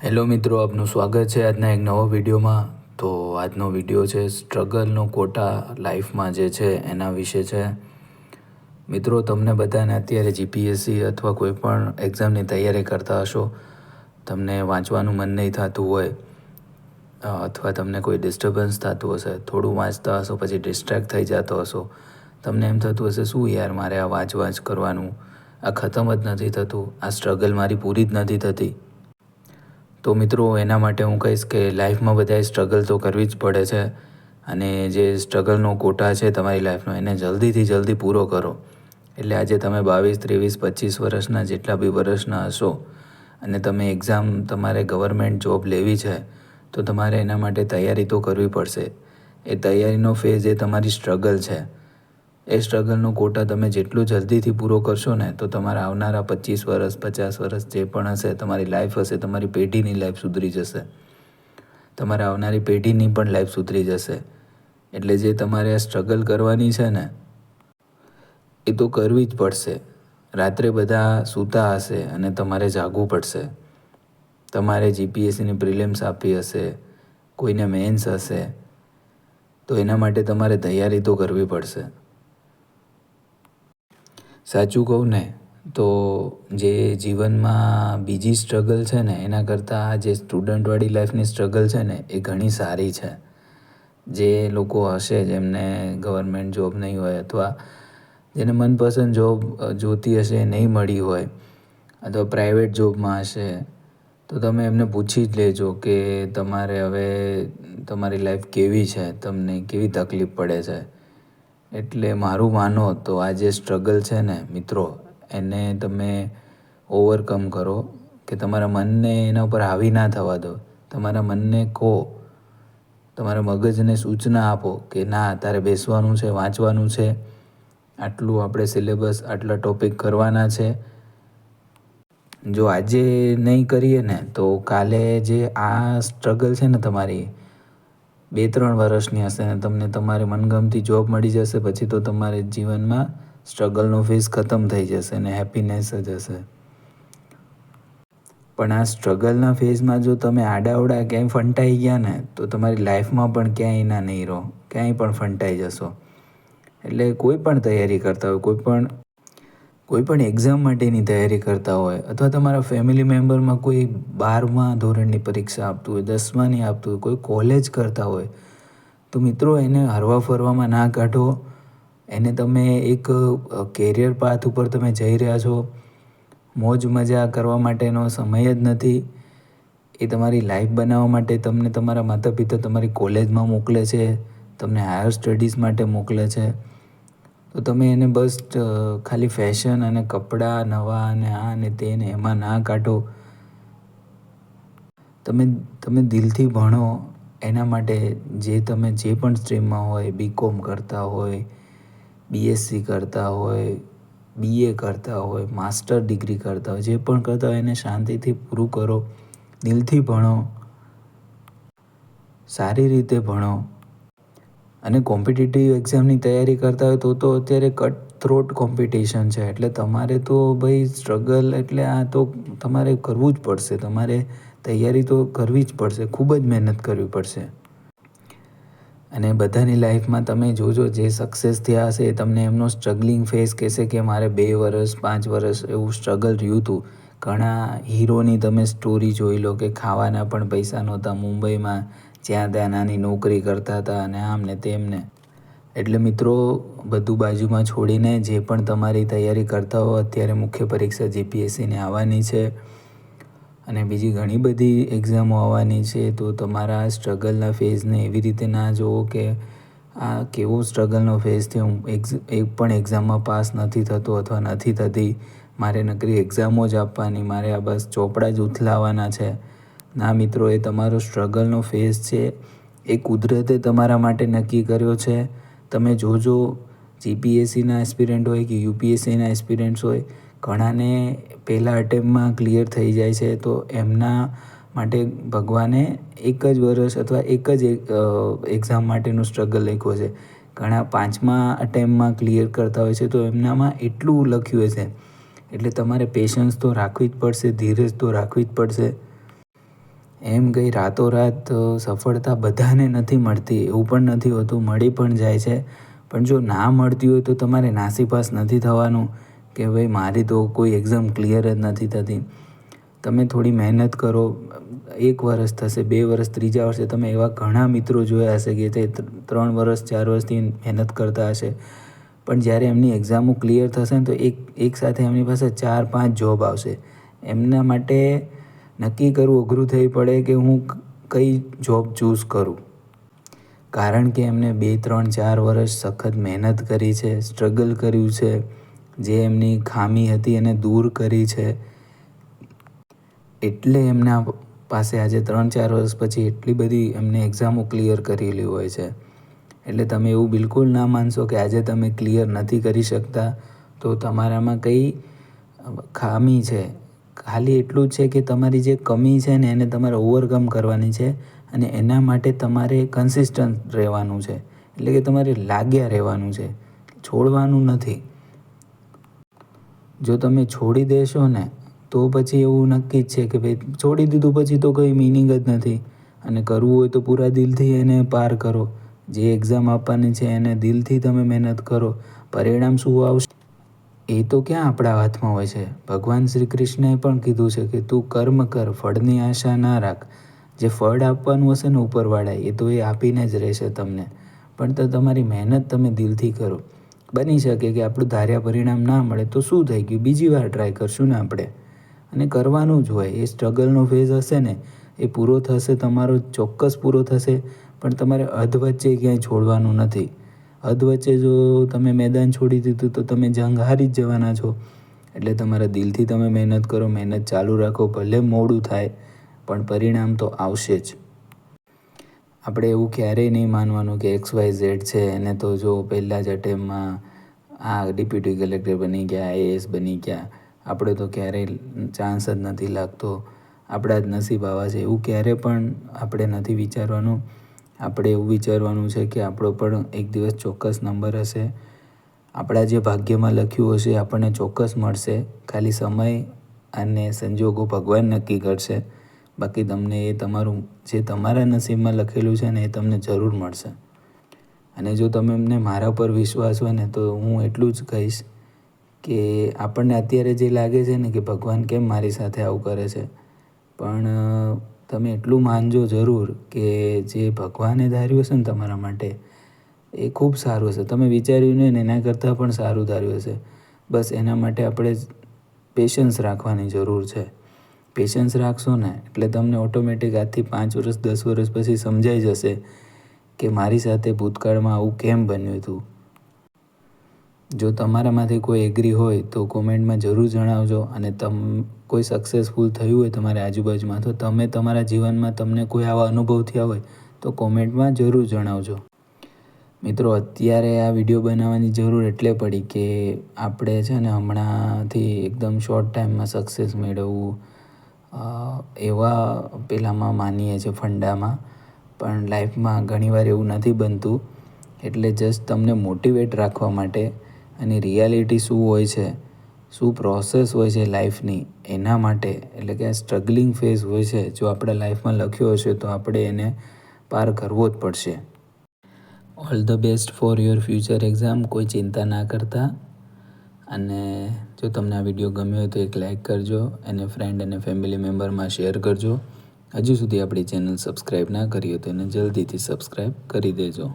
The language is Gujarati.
હેલો મિત્રો, આપનું સ્વાગત છે આજના એક નવો વિડીયોમાં. તો આજનો વિડીયો છે સ્ટ્રગલનો કોટા લાઈફમાં જે છે એના વિશે છે. મિત્રો, તમને બધાને અત્યારે જીપીએસસી અથવા કોઈ પણ એક્ઝામની તૈયારી કરતા હશો, તમને વાંચવાનું મન નહીં થતું હોય અથવા તમને કોઈ ડિસ્ટર્બન્સ થતું હશે, થોડું વાંચતા હશો પછી ડિસ્ટ્રેક્ટ થઈ જતો હશો, તમને એમ થતું હશે શું યાર મારે આ વાંચ કરવાનું, આ ખતમ જ નથી થતું, આ સ્ટ્રગલ મારી પૂરી જ નથી થતી. તો મિત્રો, એના માટે હું કહીશ કે લાઈફમાં બધાએ સ્ટ્રગલ તો કરવી જ પડે છે અને જે સ્ટ્રગલનો કોટા છે તમારી લાઈફનો એને જલ્દીથી જલ્દી પૂરો કરો. એટલે આજે તમે 22, 23, 25 વર્ષના જેટલા બી વર્ષના હશો અને તમે એક્ઝામ તમારે ગવર્મેન્ટ જોબ લેવી છે તો તમારે એના માટે તૈયારી તો કરવી પડશે. એ તૈયારીનો ફેઝ એ તમારી સ્ટ્રગલ છે. એ સ્ટ્રગલનો કોટા તમે જેટલું જલ્દીથી પૂરો કરશો ને તો તમારા આવનારા 25 વર્ષ, 50 વર્ષ જે પણ હશે, તમારી લાઈફ હશે, તમારી પેઢીની લાઈફ સુધરી જશે, તમારા આવનારી પેઢીની પણ લાઈફ સુધરી જશે. એટલે જે તમારે આ સ્ટ્રગલ કરવાની છે ને એ તો કરવી જ પડશે. રાત્રે બધા સૂતા હશે અને તમારે જાગવું પડશે. તમારે જીપીએસસીની પ્રિલિમ્સ આપી હશે, કોઈને મેન્સ હશે, તો એના માટે તમારે તૈયારી તો કરવી પડશે. સાચું કહું ને તો જે જીવનમાં બીજી સ્ટ્રગલ છે ને એના કરતાં આ જે સ્ટુડન્ટવાળી લાઈફની સ્ટ્રગલ છે ને એ ઘણી સારી છે. જે લોકો હશે જેમને ગવર્મેન્ટ જોબ નહીં હોય અથવા જેને મનપસંદ જોબ જોતી હશે એ નહીં મળી હોય અથવા પ્રાઇવેટ જોબમાં હશે, તો તમે એમને પૂછી જ લેજો કે તમારે હવે તમારી લાઈફ કેવી છે, તમને કેવી તકલીફ પડે છે. એટલે મારું માનો તો આ જે સ્ટ્રગલ છે ને મિત્રો, એને તમે ઓવરકમ કરો કે તમારા મનને એના ઉપર હાવી ના થવા દો. તમારા મનને કહો, તમારા મગજને સૂચના આપો કે ના તારે બેસવાનું છે, વાંચવાનું છે, આટલું આપણે સિલેબસ, આટલા ટૉપિક કરવાના છે. જો આજે નહીં કરીએ ને તો કાલે જે આ સ્ટ્રગલ છે ને તમારી 2-3 વર્ષની હશે ને તમને તમારી મનગમતી જોબ મળી જશે પછી તો તમારે જીવનમાં સ્ટ્રગલનો ફેઝ ખતમ થઈ જશે અને હેપીનેસ જ હશે. પણ આ સ્ટ્રગલના ફેઝમાં જો તમે આડાઅવડા ક્યાંય ફંટાઈ ગયા ને તો તમારી લાઈફમાં પણ ક્યાંય ના નહીં રહો, ક્યાંય પણ ફંટાઈ જશો. એટલે કોઈ પણ તૈયારી કરતા હોય, કોઈ પણ એક્ઝામ માટેની તૈયારી કરતા હોય અથવા તમારા ફેમિલી મેમ્બરમાં કોઈ 12મા ધોરણની પરીક્ષા આપતું હોય, 10માની આપતું હોય, કોઈ કોલેજ કરતા હોય, તો મિત્રો એને હરવા ફરવામાં ના કાઢો. એને તમે એક કેરિયર પાથ ઉપર તમે જઈ રહ્યા છો, મોજ મજા કરવા માટેનો સમય જ નથી. એ તમારી લાઈફ બનાવવા માટે તમને તમારા માતા પિતા તમારી કોલેજમાં મોકલે છે, તમને હાયર સ્ટડીઝ માટે મોકલે છે, તો તમે એને બસ ખાલી ફેશન અને કપડાં નવા અને આ અને તે ને એમાં ના કાઢો. તમે દિલથી ભણો. એના માટે તમે જે પણ સ્ટ્રીમમાં હોય, બીકોમ કરતા હોય, બીએસસી કરતા હોય, બીએ કરતા હોય, માસ્ટર ડિગ્રી કરતા હોય, જે પણ કરતા હોય એને શાંતિથી પૂરું કરો. દિલથી ભણો, સારી રીતે ભણો. અને કોમ્પિટિટિવ એક્ઝામની તૈયારી કરતા હોય તો અત્યારે કટ થ્રોટ કોમ્પિટિશન છે. એટલે તમારે તો ભાઈ સ્ટ્રગલ એટલે આ તો તમારે કરવું જ પડશે. તમારે તૈયારી તો કરવી જ પડશે, ખૂબ જ મહેનત કરવી પડશે. અને બધાની લાઈફમાં તમે જોજો જે સક્સેસ થયા હશે એ તમને એમનો સ્ટ્રગલિંગ ફેઝ કહેશે કે મારે 2 વર્ષ, 5 વર્ષ એવું સ્ટ્રગલ રહ્યું હતું. ઘણા હીરોની તમે સ્ટોરી જોઈ લો કે ખાવાના પણ પૈસા નહોતા, મુંબઈમાં જ્યાં ત્યાં નાની નોકરી કરતા હતા અને આમ ને તેમ ને. એટલે મિત્રો, બધું બાજુમાં છોડીને જે પણ તમારી તૈયારી કરતા હો, અત્યારે મુખ્ય પરીક્ષા જીપીએસસીની આવવાની છે અને બીજી ઘણી બધી એક્ઝામો આવવાની છે, તો તમારા સ્ટ્રગલના ફેઝને એવી રીતે ના જુઓ કે આ કેવો સ્ટ્રગલનો ફેઝ છે, હું એક પણ એક્ઝામમાં પાસ નથી થતો અથવા નથી થતી, મારે નકરી એક્ઝામો જ આપવાની, મારે આ બસ ચોપડા જ ઉથલાવવાના છે. ના મિત્રો, એ તમારો સ્ટ્રગલનો ફેઝ છે. એ કુદરતે તમારા માટે નક્કી કર્યો છે. તમે જોજો, જીપીએસસીના એસ્પિરન્ટ હોય કે યુપીએસસીના એસ્પિરન્ટ્સ હોય, ઘણાને પહેલા અટેમ્પમાં ક્લિયર થઈ જાય છે, તો એમના માટે ભગવાને એક જ વર્ષ અથવા એક જ એક્ઝામ માટેનું સ્ટ્રગલ લખ્યો છે. ઘણા 5મા અટેમ્પમાં ક્લિયર કરતા હોય છે, તો એમનામાં એટલું લખ્યું હશે. એટલે તમારે પેશન્સ તો રાખવી જ પડશે, ધીરજ તો રાખવી જ પડશે. એમ કંઈ રાતોરાત સફળતા બધાને નથી મળતી, એવું પણ નથી હોતું, મળી પણ જાય છે. પણ જો ના મળતી હોય તો તમારે નાસીપાસ નથી થવાનું કે ભાઈ મારી તો કોઈ એક્ઝામ ક્લિયર જ નથી થતી. તમે થોડી મહેનત કરો, 1 વર્ષ થશે, 2 વર્ષ, ત્રીજા વર્ષે તમે એવા ઘણા મિત્રો જોયા હશે કે તે 3 વર્ષ, 4 વર્ષથી મહેનત કરતા હશે. પણ જ્યારે એમની એક્ઝામો ક્લિયર થશે ને તો એક સાથે એમની પાસે 4-5 જોબ આવશે. એમના માટે નક્કી કરવું અઘરું થઈ પડે કે હું કઈ જોબ ચૂઝ કરું. કારણ કે એમને 2, 3, 4 વર્ષ સખત મહેનત કરી છે, સ્ટ્રગલ કર્યું છે, જે એમની ખામી હતી એને દૂર કરી છે. એટલે એમના પાસે આજે 3-4 વર્ષ પછી એટલી બધી એમને એક્ઝામો ક્લિયર કરેલી હોય છે. એટલે તમે એવું બિલકુલ ના માનશો કે આજે તમે ક્લિયર નથી કરી શકતા તો તમારામાં કંઈ ખામી છે. ખાલી એટલું જ છે કે તમારી જે કમી છે ને એને તમારે ઓવરકમ કરવાની છે અને એના માટે તમારે કન્સિસ્ટન્ટ રહેવાનું છે. એટલે કે તમારે લાગ્યા રહેવાનું છે, છોડવાનું નથી. જો તમે છોડી દેશો ને તો પછી એવું નક્કી જ છે કે ભાઈ છોડી દીધું પછી તો કંઈ મિનિંગ જ નથી. અને કરવું હોય તો પૂરા દિલથી એને પાર કરો. જે એક્ઝામ આપવાની છે એને દિલથી તમે મહેનત કરો. પરિણામ શું આવશે એ તો ક્યાં આપણા હાથમાં હોય છે. ભગવાન શ્રી કૃષ્ણએ પણ કીધું છે કે તું કર્મ કર, ફળની આશા ના રાખ. જે ફળ આપવાનું હશે ને ઉપરવાળાએ એ તો એ આપીને જ રહેશે તમને. પણ તો તમારી મહેનત તમે દિલથી કરો. બની શકે કે આપણું ધાર્યા પરિણામ ના મળે તો શું થઈ ગયું, બીજી વાર ટ્રાય કરશું ને આપણે. અને કરવાનું જ હોય. એ સ્ટ્રગલનો ફેઝ હશે ને એ પૂરો થશે, તમારો ચોક્કસ પૂરો થશે. પણ તમારે અધવચ્ચે ક્યાંય છોડવાનું નથી. અધવચ્ચે જો તમે મેદાન છોડી દીધું તો તમે જંગ હારી જ જવાના છો. એટલે તમારા દિલથી તમે મહેનત કરો, મહેનત ચાલુ રાખો. ભલે મોડું થાય પણ પરિણામ તો આવશે જ. આપણે એવું ક્યારેય નહીં માનવાનું કે XYZ છે એને તો જો પહેલાં જ અટેમ્પમાં ડેપ્યુટી કલેક્ટર બની ગયા, IAS બની ગયા, આપણે તો ક્યારેય ચાન્સ જ નથી લાગતો, આપણા જ નસીબ આવા છે, એવું ક્યારે પણ આપણે નથી વિચારવાનું. આપણે એવું વિચારવાનું છે કે આપણો પણ એક દિવસ ચોક્કસ નંબર હશે. આપણા જે ભાગ્યમાં લખ્યું હશે આપણને ચોક્કસ મળશે. ખાલી સમય અને સંજોગો ભગવાન નક્કી કરશે. બાકી તમને એ તમારું જે તમારા નસીબમાં લખેલું છે ને એ તમને જરૂર મળશે. અને જો તમને મારા પર વિશ્વાસ હોય ને તો હું એટલું જ કહીશ કે આપણને અત્યારે જે લાગે છે ને કે ભગવાન કેમ મારી સાથે આવું કરે છે, પણ તમે એટલું માનજો જરૂર કે જે ભગવાને ધાર્યું હશે ને તમારા માટે એ ખૂબ સારું હશે. તમે વિચાર્યું નહીં ને એના કરતાં પણ સારું ધાર્યું હશે. બસ એના માટે આપણે પેશન્સ રાખવાની જરૂર છે. પેશન્સ રાખશો ને એટલે તમને ઓટોમેટિક આજથી 5 વર્ષ, 10 વર્ષ પછી સમજાઈ જશે કે મારી સાથે ભૂતકાળમાં આવું કેમ બન્યું હતું. જો તમારામાંથી કોઈ એગ્રી હોય તો કોમેન્ટમાં જરૂર જણાવજો. અને કોઈ સક્સેસફુલ થયું હોય તમારી આજુબાજુમાં તો તમે તમારા જીવનમાં તમને કોઈ આવા અનુભવ થયા હોય તો કોમેન્ટમાં જરૂર જણાવજો. મિત્રો, અત્યારે આ વિડીયો બનાવવાની જરૂર એટલે પડી કે આપણે છે ને હમણાંથી એકદમ શોર્ટ ટાઈમમાં સક્સેસ મેળવવું એવા પેલામાં માનીએ છીએ ફંડામાં, પણ લાઈફમાં ઘણીવાર એવું નથી બનતું. એટલે જસ્ટ તમને મોટિવેટ રાખવા માટે અને રિયાલિટી શું હોય છે, શું પ્રોસેસ હોય છે લાઈફની એના માટે, એટલે કે આ સ્ટ્રગલિંગ ફેઝ હોય છે જો આપણા લાઈફમાં લખ્યો હશે તો આપણે એને પાર કરવો જ પડશે. All the best for your future exam. કોઈ ચિંતા ના કરતા. અને જો તમને આ વિડીયો ગમ્યો હોય તો એક લાઈક કરજો અને ફ્રેન્ડ અને ફેમિલી મેમ્બરમાં શેર કરજો. હજુ સુધી આપણી ચેનલ સબસ્ક્રાઈબ ના કરી હોય તો એને જલ્દીથી સબસ્ક્રાઈબ કરી દેજો.